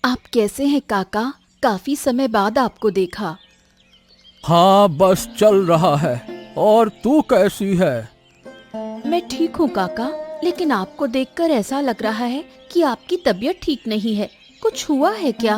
आप कैसे हैं काका? काफी समय बाद आपको देखा। हाँ, बस चल रहा है। और तू कैसी है? मैं ठीक हूँ काका, लेकिन आपको देखकर ऐसा लग रहा है कि आपकी तबीयत ठीक नहीं है। कुछ हुआ है क्या?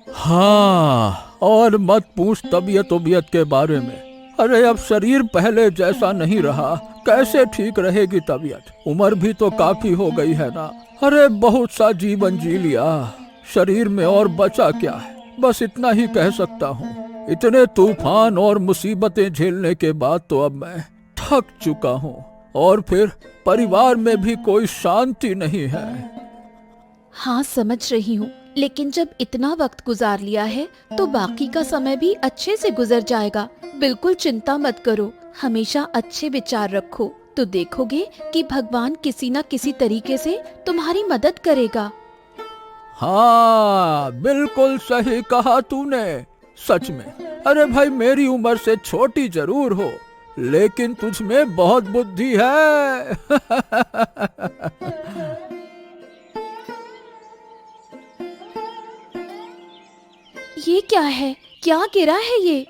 हाँ, और मत पूछ तबीयत के बारे में। अरे अब शरीर पहले जैसा नहीं रहा। कैसे ठीक रहेगी तबीयत? उम्र भी तो काफी हो गई है ना। अरे बहुत सा जीवन जी लिया, शरीर में और बचा क्या है? बस इतना ही कह सकता हूँ। इतने तूफान और मुसीबतें झेलने के बाद तो अब मैं थक चुका हूँ। और फिर परिवार में भी कोई शांति नहीं है। हाँ समझ रही हूँ, लेकिन जब इतना वक्त गुजार लिया है तो बाकी का समय भी अच्छे से गुजर जाएगा। बिल्कुल चिंता मत करो, हमेशा अच्छे विचार रखो तो देखोगे कि भगवान किसी न किसी तरीके से तुम्हारी मदद करेगा। हाँ, बिल्कुल सही कहा तूने। सच में। अरे भाई, मेरी उम्र से छोटी जरूर हो, लेकिन तुझ में बहुत बुद्धि है। ये क्या है? क्या गिरा है ये?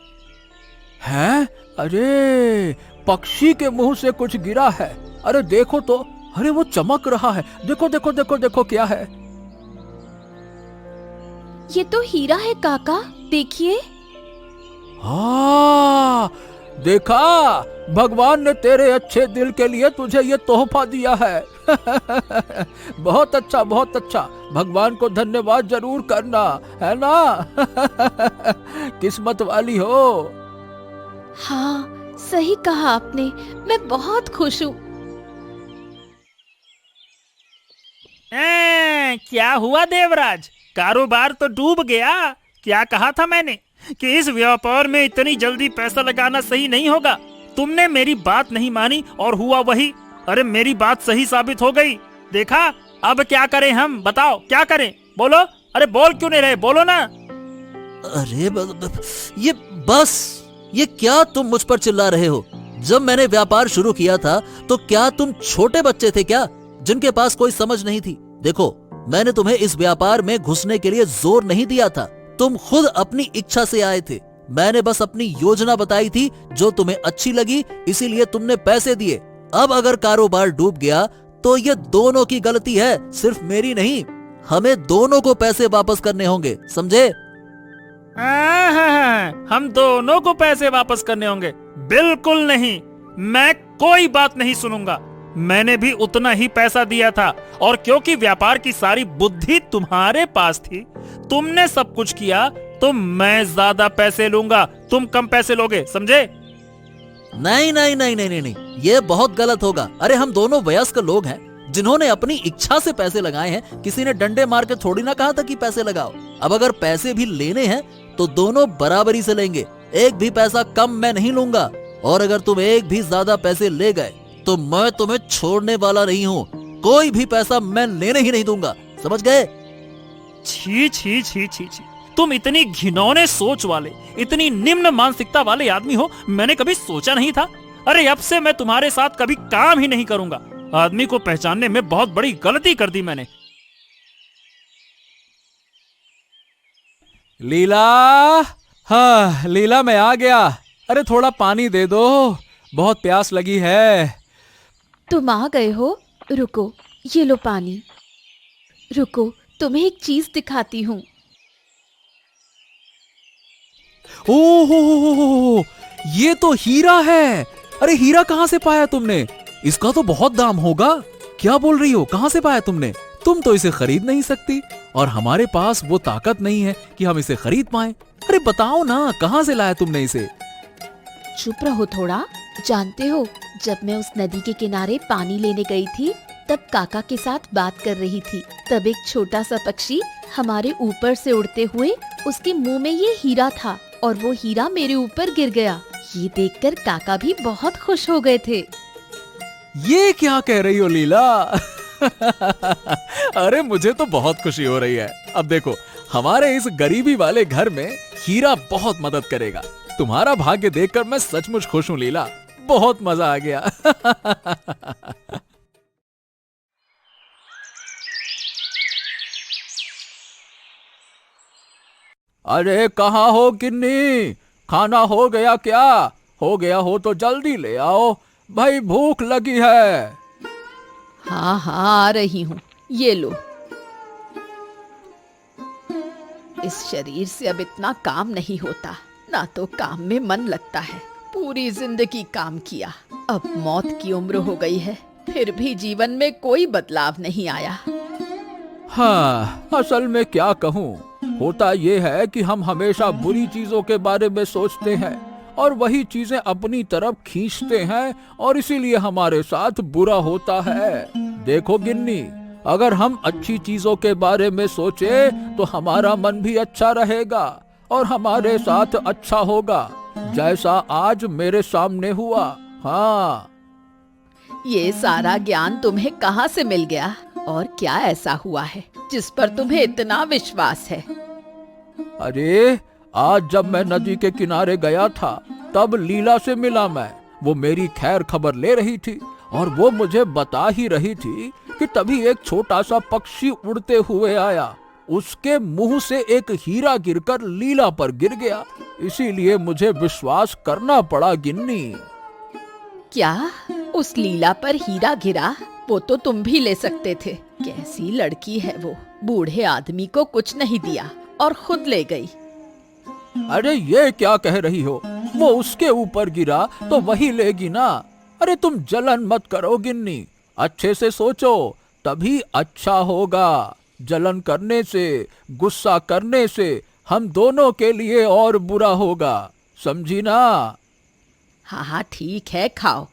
हैं? अरे पक्षी के मुंह से कुछ गिरा है। अरे देखो तो। अरे वो चमक रहा है। देखो देखो देखो देखो क्या है? ये तो हीरा है काका, देखिए। हाँ, देखा, भगवान ने तेरे अच्छे दिल के लिए तुझे ये तोहफा दिया है। बहुत अच्छा, बहुत अच्छा। भगवान को धन्यवाद जरूर करना, है ना? किस्मत वाली हो। हाँ सही कहा आपने, मैं बहुत खुश हूँ। क्या हुआ देवराज? कारोबार तो डूब गया। क्या कहा था मैंने कि इस व्यापार में इतनी जल्दी पैसा लगाना सही नहीं होगा। तुमने मेरी बात नहीं मानी और हुआ वही। अरे मेरी बात सही साबित हो गई। देखा, अब क्या करें हम? बताओ क्या करें? बोलो। अरे बोल क्यों नहीं रहे? बोलो ना। अरे ये बस, ये क्या तुम मुझ पर चिल्ला रहे हो? जब मैंने व्यापार शुरू किया था तो क्या तुम छोटे बच्चे थे क्या, जिनके पास कोई समझ नहीं थी? देखो, मैंने तुम्हें इस व्यापार में घुसने के लिए जोर नहीं दिया था। तुम खुद अपनी इच्छा से आए थे। मैंने बस अपनी योजना बताई थी जो तुम्हें अच्छी लगी, इसीलिए तुमने पैसे दिए। अब अगर कारोबार डूब गया तो ये दोनों की गलती है, सिर्फ मेरी नहीं। हमें दोनों को पैसे वापस करने होंगे, समझे? हम दोनों को पैसे वापस करने होंगे? बिल्कुल नहीं, मैं कोई बात नहीं सुनूंगा। मैंने भी उतना ही पैसा दिया था, और क्योंकि व्यापार की सारी बुद्धि तुम्हारे पास थी, तुमने सब कुछ किया, तो मैं ज्यादा पैसे लूंगा, तुम कम पैसे लोगे, समझे? नहीं नहीं नहीं नहीं नहीं, ये बहुत गलत होगा। अरे हम दोनों वयस्क लोग हैं जिन्होंने अपनी इच्छा से पैसे लगाए हैं। किसी ने डंडे मार के थोड़ी ना कहा था कि पैसे लगाओ। अब अगर पैसे भी लेने हैं तो दोनों बराबरी से लेंगे। एक भी पैसा कम मैं नहीं लूंगा, और अगर तुम एक भी ज्यादा पैसे ले गए तो मैं तुम्हें छोड़ने वाला नहीं हूँ। कोई भी पैसा मैं लेने ही नहीं दूंगा, समझ गए? छी छी छी छी छी, तुम इतनी घिनौने सोच वाले, इतनी निम्न मानसिकता वाले आदमी हो, मैंने कभी सोचा नहीं था। अरे अब से मैं तुम्हारे साथ कभी काम ही नहीं करूंगा। आदमी को पहचानने में बहुत बड़ी गलती कर दी मैंने। लीला, हाँ लीला, मैं आ गया। अरे थोड़ा पानी दे दो, बहुत प्यास लगी है। तुम आ गए हो? रुको, ये लो पानी। रुको, तुम्हें एक चीज दिखाती हूँ। ओह, ये तो हीरा है। अरे हीरा कहाँ से पाया तुमने? इसका तो बहुत दाम होगा। क्या बोल रही हो? कहाँ से पाया तुमने? तुम तो इसे खरीद नहीं सकती, और हमारे पास वो ताकत नहीं है कि हम इसे खरीद पाएं। अरे बताओ ना, कहाँ से लाया तुमने इसे? चुप रहो थोड़ा। जानते हो, जब मैं उस नदी के किनारे पानी लेने गई थी, तब काका के साथ बात कर रही थी। तब एक छोटा सा पक्षी हमारे ऊपर से उड़ते हुए उसके मुंह में ये हीरा था, और वो हीरा मेरे ऊपर गिर गया। ये देखकर काका भी बहुत खुश हो गए थे। ये क्या कह रही हो लीला? अरे मुझे तो बहुत खुशी हो रही है। अब देखो, हमारे इस गरीबी वाले घर में हीरा बहुत मदद करेगा। तुम्हारा भाग्य देखकर मैं सचमुच खुश हूँ लीला। बहुत मजा आ गया। अरे कहाँ हो गिन्नी? खाना हो गया क्या? हो गया हो तो जल्दी ले आओ भाई, भूख लगी है। हाँ हाँ, आ रही हूँ, ये लो। इस शरीर से अब इतना काम नहीं होता, ना तो काम में मन लगता है। पूरी जिंदगी काम किया, अब मौत की उम्र हो गई है, फिर भी जीवन में कोई बदलाव नहीं आया। हाँ, असल में क्या कहूँ, होता ये है कि हम हमेशा बुरी चीजों के बारे में सोचते हैं और वही चीजें अपनी तरफ खींचते हैं और इसीलिए हमारे साथ बुरा होता है। देखो गिन्नी, अगर हम अच्छी चीजों के बारे में सोचे तो हमारा मन भी अच्छा रहेगा और हमारे साथ अच्छा होगा, जैसा आज मेरे सामने हुआ। हाँ, ये सारा ज्ञान तुम्हें कहाँ से मिल गया और क्या ऐसा हुआ है जिस पर तुम्हें इतना विश्वास है? अरे आज जब मैं नदी के किनारे गया था तब लीला से मिला मैं। वो मेरी खैर खबर ले रही थी और वो मुझे बता ही रही थी कि तभी एक छोटा सा पक्षी उड़ते हुए आया। उसके मुंह से एक हीरा गिरकर लीला पर गिर गया, इसीलिए मुझे विश्वास करना पड़ा गिन्नी। क्या उस लीला पर हीरा गिरा? वो तो तुम भी ले सकते थे। कैसी लड़की है वो, बूढ़े आदमी को कुछ नहीं दिया और खुद ले गई। अरे ये क्या कह रही हो? वो उसके ऊपर गिरा तो वही लेगी ना। अरे तुम जलन मत करो गिन्नी, अच्छे से सोचो तभी अच्छा होगा। जलन करने से, गुस्सा करने से हम दोनों के लिए और बुरा होगा, समझी ना? हाँ हाँ ठीक है, खाओ।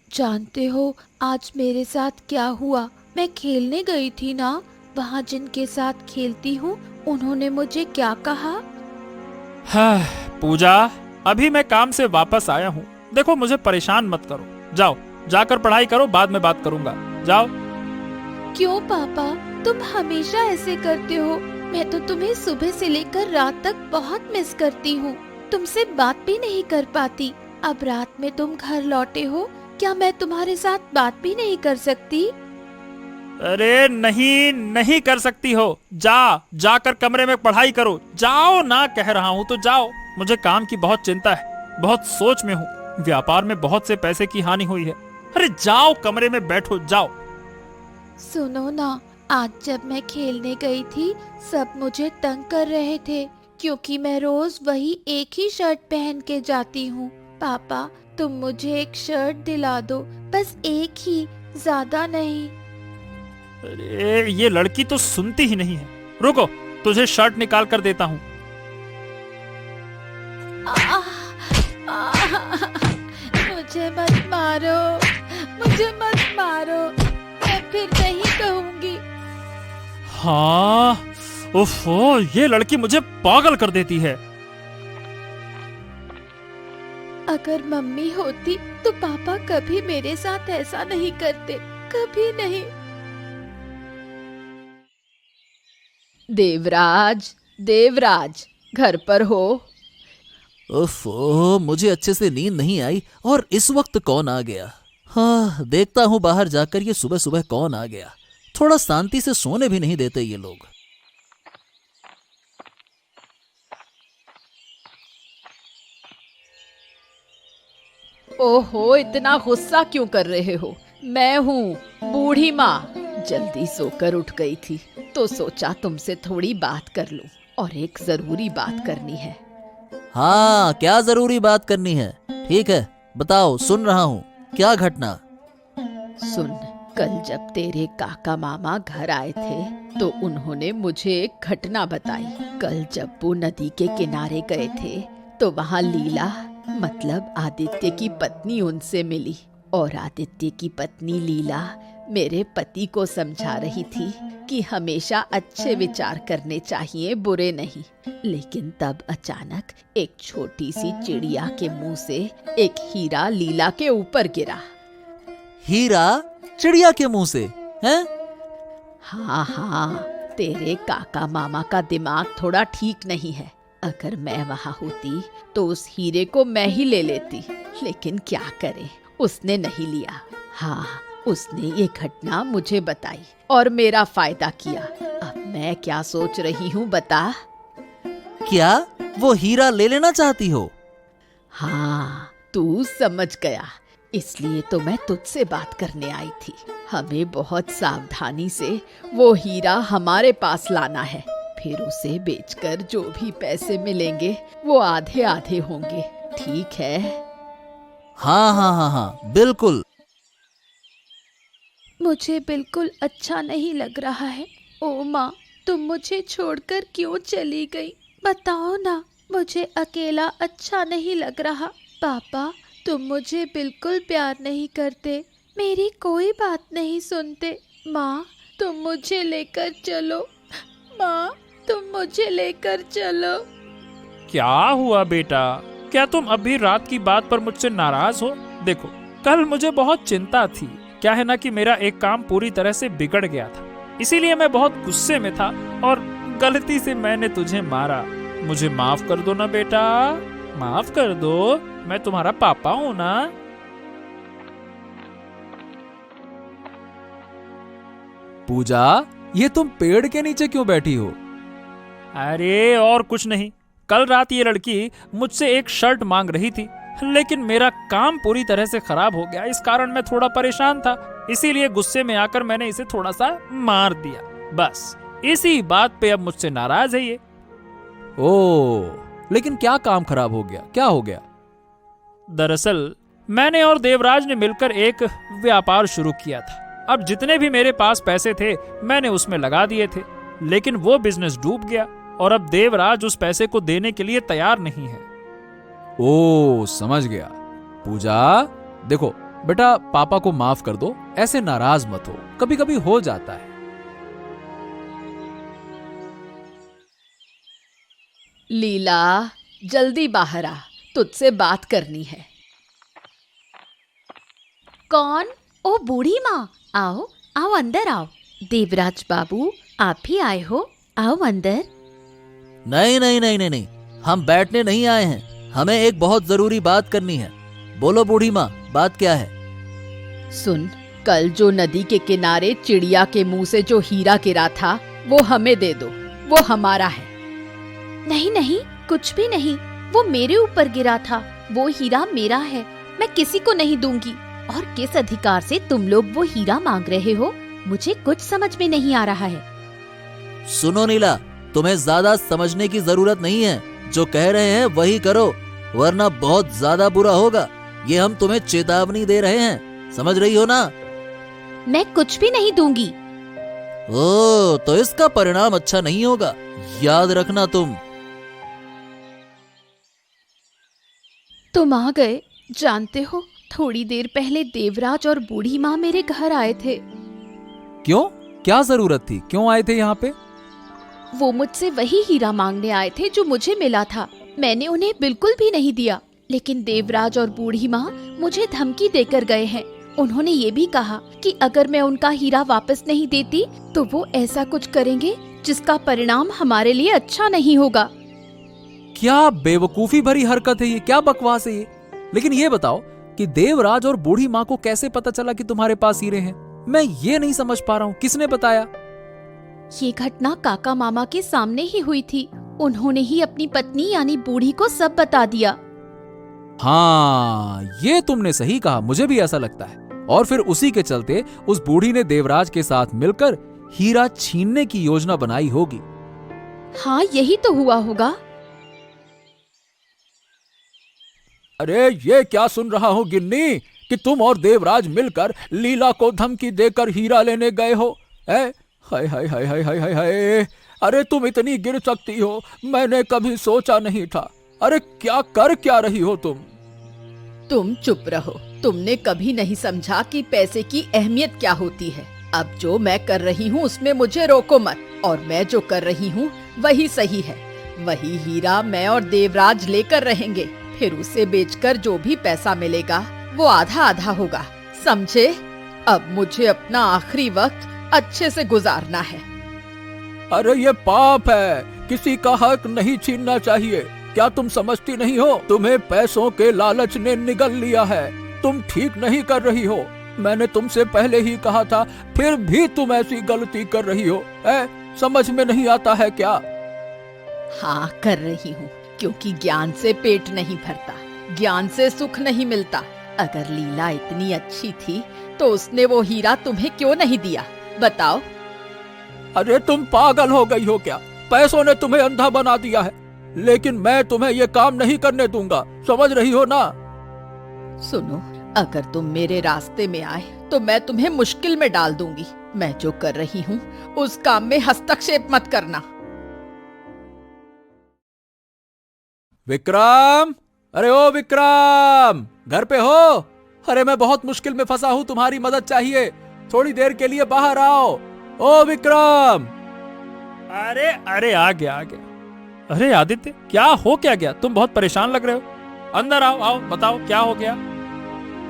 जानते हो आज मेरे साथ क्या हुआ? मैं खेलने गई थी ना, वहाँ जिनके साथ खेलती हूँ उन्होंने मुझे क्या कहा? हाँ, पूजा, अभी मैं काम से वापस आया हूँ। देखो मुझे परेशान मत करो, जाओ जाकर पढ़ाई करो, बाद में बात करूंगा, जाओ। क्यों पापा, तुम हमेशा ऐसे करते हो? मैं तो तुम्हें सुबह से लेकर रात तक बहुत मिस करती हूँ, तुमसे बात भी नहीं कर पाती। अब रात में तुम घर लौटे हो, क्या मैं तुम्हारे साथ बात भी नहीं कर सकती? अरे नहीं, नहीं कर सकती हो। जाकर कमरे में पढ़ाई करो, जाओ ना, कह रहा हूँ तो जाओ। मुझे काम की बहुत चिंता है, बहुत सोच में हूँ। व्यापार में बहुत से पैसे की हानि हुई है। अरे जाओ कमरे में बैठो, जाओ। सुनो ना, आज जब मैं खेलने गई थी सब मुझे तंग कर रहे थे क्योंकि मैं रोज वही एक ही शर्ट पहन के जाती हूँ। पापा तुम मुझे एक शर्ट दिला दो, बस एक ही, ज्यादा नहीं। अरे ये लड़की तो सुनती ही नहीं है। रुको, तुझे शर्ट निकाल कर देता हूँ। मुझे मत मारो, मुझे मत मारो, मैं फिर नहीं कहूँगी। हाँ, ओफो, ये लड़की मुझे पागल कर देती है। अगर मम्मी होती तो पापा कभी मेरे साथ ऐसा नहीं करते, कभी नहीं। देवराज, देवराज, घर पर हो? ओफो, मुझे अच्छे से नींद नहीं आई और इस वक्त कौन आ गया? हाँ, देखता हूँ बाहर जाकर ये सुबह सुबह कौन आ गया। थोड़ा शांति से सोने भी नहीं देते ये लोग। ओहो, इतना गुस्सा क्यों कर रहे हो? मैं हूँ बूढ़ी माँ, जल्दी सोकर उठ गई थी तो सोचा तुमसे थोड़ी बात कर लूं और एक जरूरी बात करनी है। हाँ, क्या जरूरी बात करनी है? ठीक है, बताओ, सुन रहा हूँ। क्या घटना? सुन, कल जब तेरे काका मामा घर आए थे तो उन्होंने मुझे एक घटना बताई। कल जब वो नदी के किनारे गए थे तो वहाँ लीला, मतलब आदित्य की पत्नी, उनसे मिली और आदित्य की पत्नी लीला मेरे पति को समझा रही थी कि हमेशा अच्छे विचार करने चाहिए, बुरे नहीं। लेकिन तब अचानक एक छोटी सी चिड़िया के मुंह से एक हीरा लीला के ऊपर गिरा। हीरा चिड़िया के मुंह से? हैं? हाँ हाँ, तेरे काका मामा का दिमाग थोड़ा ठीक नहीं है। अगर मैं वहाँ होती तो उस हीरे को मैं ही ले लेती, लेकिन क्या करे, उसने नहीं लिया। हाँ, उसने ये घटना मुझे बताई और मेरा फायदा किया। अब मैं क्या सोच रही हूँ बता। क्या वो हीरा ले लेना चाहती हो? हाँ, तू समझ गया, इसलिए तो मैं तुझसे बात करने आई थी। हमें बहुत सावधानी से वो हीरा हमारे पास लाना है, फिर उसे बेचकर जो भी पैसे मिलेंगे वो आधे आधे होंगे, ठीक है? हाँ हाँ हाँ हाँ, बिल्कुल। मुझे बिल्कुल अच्छा नहीं लग रहा है। ओ माँ, तुम मुझे छोड़कर क्यों चली गई? बताओ ना, मुझे अकेला अच्छा नहीं लग रहा। पापा, तुम मुझे बिल्कुल प्यार नहीं करते, मेरी कोई बात नहीं सुनते। माँ, तुम मुझे लेकर चलो। माँ, तुम मुझे लेकर चलो। क्या हुआ बेटा? क्या तुम अभी रात की बात पर मुझसे नाराज हो? देखो, कल मुझे बहुत चिंता थी। क्या है ना कि मेरा एक काम पूरी तरह से बिगड़ गया था, इसीलिए मैं बहुत गुस्से में था और गलती से मैंने तुझे मारा। मुझे माफ कर दो ना बेटा, माफ कर दो, मैं तुम्हारा पापा हूँ ना। पूजा, ये तुम पेड़ के नीचे क्यों बैठी हो? अरे और कुछ नहीं, कल रात ये लड़की मुझसे एक शर्ट मांग रही थी, लेकिन मेरा काम पूरी तरह से खराब हो गया। इस कारण मैं थोड़ा परेशान था, इसीलिए गुस्से में आकर मैंने इसे थोड़ा सा मार दिया। बस इसी बात पे अब मुझसे नाराज है ये। ओह, लेकिन क्या काम खराब हो गया? क्या हो गया? दरअसल मैंने और देवराज ने मिलकर एक व्यापार शुरू किया था। अब जितने भी मेरे पास पैसे थे मैंने उसमें लगा दिए थे, लेकिन वो बिजनेस डूब गया और अब देवराज उस पैसे को देने के लिए तैयार नहीं है। ओह, समझ गया। पूजा, देखो बेटा, पापा को माफ कर दो, ऐसे नाराज मत हो, कभी कभी हो जाता है। लीला, जल्दी बाहर आ, तुझसे बात करनी है। कौन? ओ बूढ़ी माँ, आओ आओ अंदर आओ। देवराज बाबू, आप ही आए हो, आओ अंदर। नहीं नहीं नहीं नहीं नहीं, हम बैठने नहीं आए हैं, हमें एक बहुत जरूरी बात करनी है। बोलो बूढ़ी माँ, बात क्या है? सुन, कल जो नदी के किनारे चिड़िया के मुंह से जो हीरा गिरा था वो हमें दे दो, वो हमारा है। नहीं नहीं, कुछ भी नहीं, वो मेरे ऊपर गिरा था, वो हीरा मेरा है, मैं किसी को नहीं दूंगी। और किस अधिकार से तुम लोग वो हीरा मांग रहे हो? मुझे कुछ समझ में नहीं आ रहा है। सुनो नीला, तुम्हें ज्यादा समझने की जरूरत नहीं है, जो कह रहे हैं वही करो, वरना बहुत ज्यादा बुरा होगा। ये हम तुम्हें चेतावनी दे रहे हैं, समझ रही हो ना? मैं कुछ भी नहीं दूंगी। ओ, तो इसका परिणाम अच्छा नहीं होगा, याद रखना तुम। तुम आ गए। जानते हो, थोड़ी देर पहले देवराज और बूढ़ी माँ मेरे घर आए थे। क्यों? क्या जरूरत थी? क्यों आए थे यहाँ पे? वो मुझसे वही हीरा मांगने आए थे जो मुझे मिला था। मैंने उन्हें बिल्कुल भी नहीं दिया, लेकिन देवराज और बूढ़ी माँ मुझे धमकी देकर गए हैं। उन्होंने ये भी कहा कि अगर मैं उनका हीरा वापस नहीं देती तो वो ऐसा कुछ करेंगे जिसका परिणाम हमारे लिए अच्छा नहीं होगा। क्या बेवकूफी भरी हरकत है ये, क्या बकवास है ये। लेकिन ये बताओ कि देवराज और बूढ़ी माँ को कैसे पता चला कि तुम्हारे पास हीरे हैं? मैं ये नहीं समझ पा रहा हूँ, किसने बताया? ये घटना काका मामा के सामने ही हुई थी। उन्होंने ही अपनी पत्नी यानी बूढ़ी को सब बता दिया। हाँ, ये तुमने सही कहा, मुझे भी ऐसा लगता है। और फिर उसी के चलते उस बूढ़ी ने देवराज के साथ मिलकर हीरा छीनने की योजना बनाई होगी। हाँ, यही तो हुआ होगा। अरे ये क्या सुन रहा हूँ गिन्नी, कि तुम और देवराज मिलकर लीला को धमकी देकर हीरा लेने गए हो? हाय हाय हाय हाय हाय हाय हाय, अरे तुम इतनी गिर सकती हो, मैंने कभी सोचा नहीं था। अरे क्या रही हो तुम? तुम चुप रहो, तुमने कभी नहीं समझा कि पैसे की अहमियत क्या होती है। अब जो मैं कर रही हूँ उसमें मुझे रोको मत, और मैं जो कर रही हूँ वही सही है। वही हीरा मैं और देवराज लेकर रहेंगे, फिर उसे बेचकर जो भी पैसा मिलेगा वो आधा आधा होगा, समझे? अब मुझे अपना आखिरी वक्त अच्छे से गुजारना है। अरे ये पाप है, किसी का हक नहीं छीनना चाहिए। क्या तुम समझती नहीं हो? तुम्हें पैसों के लालच ने निगल लिया है। तुम ठीक नहीं कर रही हो। मैंने तुमसे पहले ही कहा था, फिर भी तुम ऐसी गलती कर रही हो। समझ में नहीं आता है क्या? हाँ, कर रही हूँ, क्योंकि ज्ञान से पेट नहीं भरता, ज्ञान से सुख नहीं मिलता। अगर लीला इतनी अच्छी थी तो उसने वो हीरा तुम्हें क्यों नहीं दिया, बताओ। अरे तुम पागल हो गई हो क्या? पैसों ने तुम्हें अंधा बना दिया है, लेकिन मैं तुम्हें ये काम नहीं करने दूंगा, समझ रही हो ना? सुनो, अगर तुम मेरे रास्ते में आए तो मैं तुम्हें मुश्किल में डाल दूंगी। मैं जो कर रही हूँ उस काम में हस्तक्षेप मत करना। विक्रम, अरे ओ विक्रम, घर पे हो? अरे मैं बहुत मुश्किल में फंसा हूँ, तुम्हारी मदद चाहिए, थोड़ी देर के लिए बाहर आओ। ओ विक्रम! अरे अरे, आ गया आ गया। अरे आदित्य, क्या हो क्या गया? तुम बहुत परेशान लग रहे हो। अंदर आओ आओ, बताओ क्या हो गया।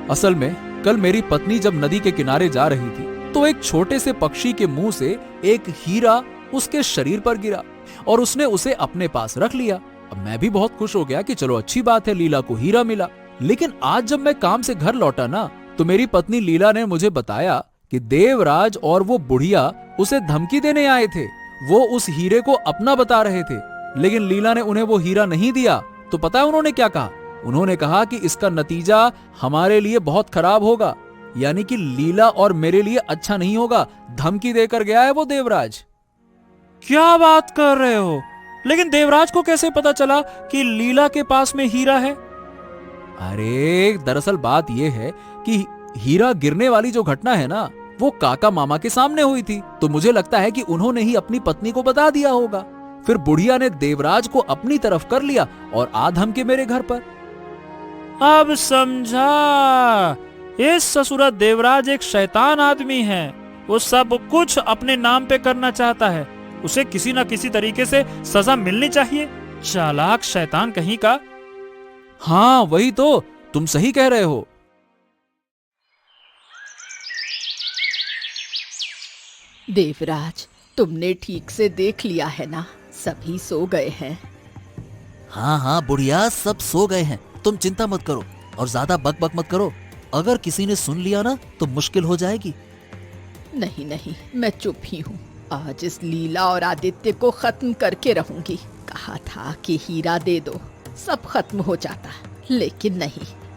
असल में कल मेरी पत्नी जब नदी के किनारे जा रही थी तो एक छोटे से पक्षी के मुंह से एक हीरा उसके शरीर पर गिरा और उसने उसे अपने पास रख लिया। अब मैं भी बहुत खुश हो गया कि चलो अच्छी बात है, लीला को हीरा मिला। लेकिन आज जब मैं काम से घर लौटा ना, तो मेरी पत्नी लीला ने मुझे बताया कि देवराज और वो बुढ़िया उसे धमकी देने आए थे। वो उस हीरे को अपना बता रहे थे, लेकिन लीला ने उन्हें वो हीरा नहीं दिया। तो पता है उन्होंने क्या कहा? उन्होंने कहा कि इसका नतीजा हमारे लिए बहुत खराब होगा, यानी कि लीला और मेरे लिए अच्छा नहीं होगा। धमकी देकर गया है वो देवराज। क्या बात कर रहे हो? लेकिन देवराज को कैसे पता चला कि लीला के पास में हीरा है? अरे दरअसल बात यह है कि हीरा गिरने वाली जो घटना है ना, वो काका मामा के सामने हुई थी। तो मुझे लगता है कि उन्होंने ही अपनी पत्नी को बता दिया होगा। फिर बुढ़िया ने देवराज को अपनी तरफ कर लिया और आ धमके मेरे घर पर। अब समझा, इस ससुरा देवराज एक शैतान आदमी है। वो सब कुछ अपने नाम पे करना चाहता है। उसे किसी न किसी तरीके से सजा मिलनी चाहिए। चालाक शैतान कहीं का। हाँ वही तो, तुम सही कह रहे हो। देवराज, तुमने ठीक से देख लिया है ना, सभी सो गए हैं। हाँ हाँ बुढ़िया, सब सो गए हैं, तुम चिंता मत करो और ज्यादा बक मत करो। अगर किसी ने सुन लिया ना तो मुश्किल हो जाएगी। नहीं नहीं, मैं चुप ही हूँ। आज इस लीला और आदित्य को खत्म करके रहूंगी। कहा था कि हीरा दे दो, सब खत्म हो जाता, लेकिन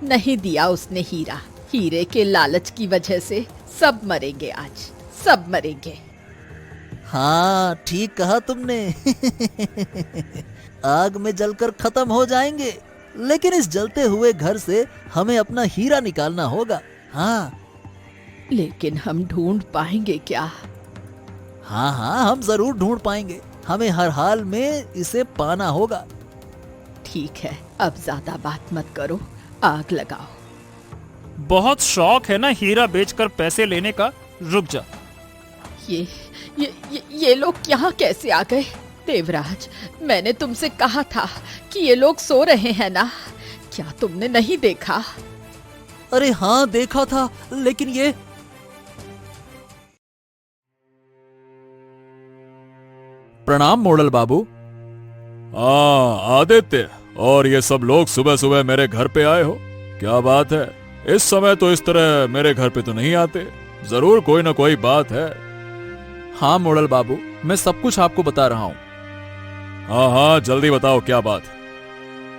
नहीं दिया उसने हीरा। हीरे के लालच की वजह से सब मरेंगे, आज सब मरेंगे। हाँ ठीक कहा तुमने। आग में जलकर खत्म हो जाएंगे, लेकिन इस जलते हुए घर से हमें अपना हीरा निकालना होगा। हाँ लेकिन हम ढूंढ पाएंगे क्या? हाँ हाँ, हम जरूर ढूंढ पाएंगे। हमें हर हाल में इसे पाना होगा। ठीक है, अब ज्यादा बात मत करो, आग लगाओ। बहुत शौक है ना हीरा बेचकर पैसे लेने का। रुक जा। ये लोग यहाँ कैसे आ गए? देवराज, मैंने तुमसे कहा था कि ये लोग सो रहे हैं ना, क्या तुमने नहीं देखा? अरे हाँ देखा था, लेकिन ये प्रणाम मोड़ल बाबू। आदित्य, और ये सब लोग सुबह सुबह मेरे घर पे आए हो, क्या बात है? इस समय तो इस तरह मेरे घर पे तो नहीं आते, जरूर कोई ना कोई बात है। हाँ मोड़ल बाबू, मैं सब कुछ आपको बता रहा हूँ। हाँ हाँ जल्दी बताओ, क्या बात?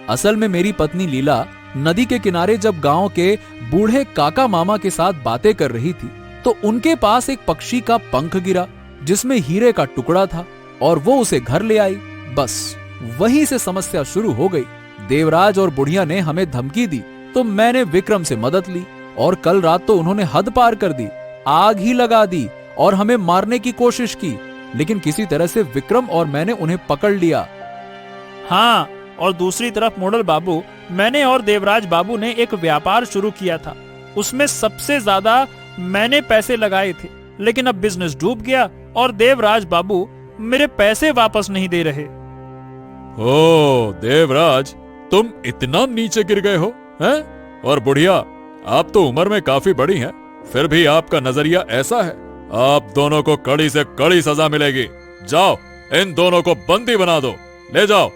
असल में मेरी पत्नी लीला नदी के किनारे जब गांव के बूढ़े काका मामा के साथ बातें कर रही थी, तो उनके पास एक पक्षी का पंख गिरा जिसमें हीरे का टुकड़ा था, और वो उसे घर ले आई। बस वहीं से समस्या शुरू हो गई। देवराज और बुढ़िया ने हमें धमकी दी, तो मैंने विक्रम से मदद ली, और कल रात तो उन्होंने हद पार कर दी, आग ही लगा दी और हमें मारने की कोशिश की, लेकिन किसी तरह से विक्रम और मैंने उन्हें पकड़ लिया। हाँ, और दूसरी तरफ मोड़ल बाबू, मैंने और देवराज बाबू ने एक व्यापार शुरू किया था। उसमें सबसे ज्यादा मैंने पैसे लगाए थे, लेकिन अब बिजनेस डूब गया और देवराज बाबू मेरे पैसे वापस नहीं दे रहे। ओ देवराज, तुम इतना नीचे गिर गए हो हैं? और बुढ़िया, आप तो उम्र में काफी बड़ी हैं, फिर भी आपका नजरिया ऐसा है। आप दोनों को कड़ी से कड़ी सजा मिलेगी। जाओ, इन दोनों को बंदी बना दो, ले जाओ।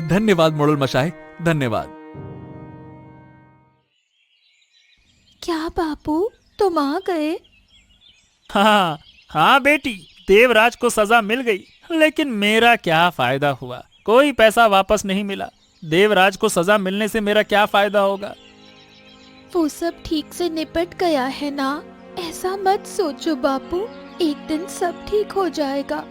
धन्यवाद मोड़ल मशाई, धन्यवाद। क्या बापू, तुम आ गए? हाँ हाँ बेटी, देवराज को सजा मिल गई, लेकिन मेरा क्या फायदा हुआ? कोई पैसा वापस नहीं मिला। देवराज को सजा मिलने से मेरा क्या फायदा होगा? वो सब ठीक से निपट गया है ना, ऐसा मत सोचो बापू, एक दिन सब ठीक हो जाएगा।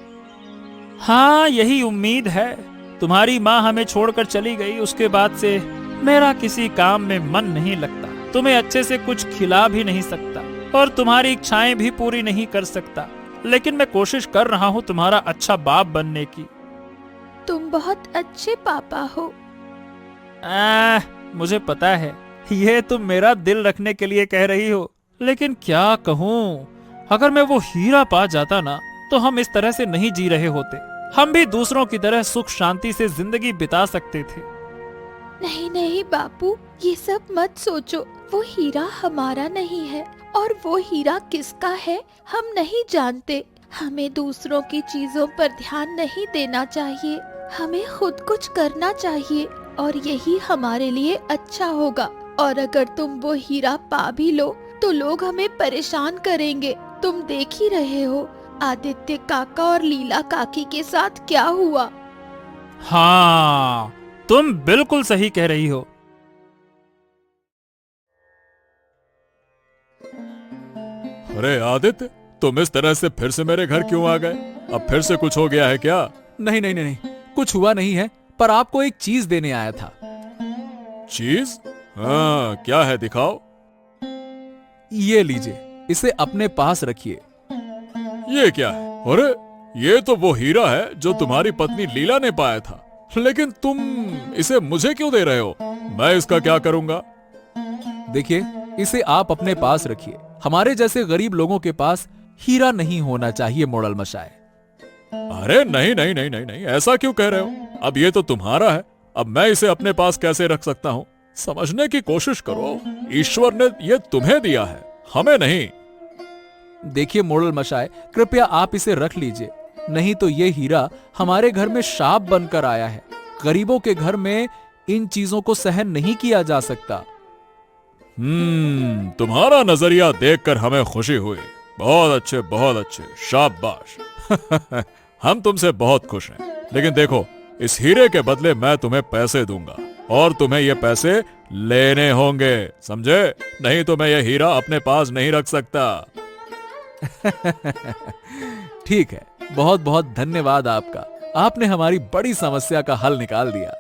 हाँ, यही उम्मीद है। तुम्हारी माँ हमें छोड़कर चली गई, उसके बाद से मेरा किसी काम में मन नहीं लगता। तुम्हें अच्छे से कुछ खिला भी नहीं सकता और तुम्हारी इच्छाएं भी पूरी नहीं कर सकता, लेकिन मैं कोशिश कर रहा हूँ तुम्हारा अच्छा बाप बनने की। तुम बहुत अच्छे पापा हो। मुझे पता है ये तुम मेरा दिल रखने के लिए कह रही हो, लेकिन क्या कहूँ, अगर मैं वो हीरा पा जाता ना, तो हम इस तरह से नहीं जी रहे होते। हम भी दूसरों की तरह सुख शांति से जिंदगी बिता सकते थे। नहीं नहीं बापू, ये सब मत सोचो। वो हीरा हमारा नहीं है, और वो हीरा किसका है हम नहीं जानते। हमें दूसरों की चीजों पर ध्यान नहीं देना चाहिए, हमें खुद कुछ करना चाहिए, और यही हमारे लिए अच्छा होगा। और अगर तुम वो हीरा पा भी लो तो लोग हमें परेशान करेंगे। तुम देख ही रहे हो आदित्य काका और लीला काकी के साथ क्या हुआ। हाँ, तुम बिल्कुल सही कह रही हो। अरे आदित्य, तुम इस तरह से फिर से मेरे घर क्यों आ गए? अब फिर से कुछ हो गया है क्या? नहीं नहीं नहीं नहीं, कुछ हुआ नहीं है, पर आपको एक चीज देने आया था। चीज? हाँ, क्या है, दिखाओ। ये लीजिए, इसे अपने पास रखिए। ये क्या है? अरे, ये तो वो हीरा है जो तुम्हारी पत्नी लीला ने पाया था, लेकिन तुम इसे मुझे क्यों दे रहे हो? मैं इसका क्या करूंगा? देखिए, इसे आप अपने पास रखिए। हमारे जैसे गरीब लोगों के पास हीरा नहीं होना चाहिए, मोड़ल मशाए। अरे नहीं नहीं नहीं नहीं नहीं, ऐसा क्यों कह रहे हो? अब ये तो तुम्हारा है, अब मैं इसे अपने पास कैसे रख सकता हूँ? समझने की कोशिश करो, ईश्वर ने ये तुम्हें दिया है, हमें नहीं। देखिए मोड़ल मशाए, कृपया आप इसे रख लीजिए, नहीं तो ये हीरा हमारे घर में शाप बनकर आया है। गरीबों के घर में इन चीजों को सहन नहीं किया जा सकता। तुम्हारा नजरिया देखकर हमें खुशी हुई। बहुत अच्छे, शाबाश। हम तुमसे बहुत खुश हैं, लेकिन देखो, इस हीरे के बदले मैं तुम्हें पैसे दूंगा, और तुम्हें ये पैसे लेने होंगे, समझे? नहीं तो मैं ये हीरा अपने पास नहीं रख सकता। ठीक है, बहुत बहुत धन्यवाद आपका। आपने हमारी बड़ी समस्या का हल निकाल दिया।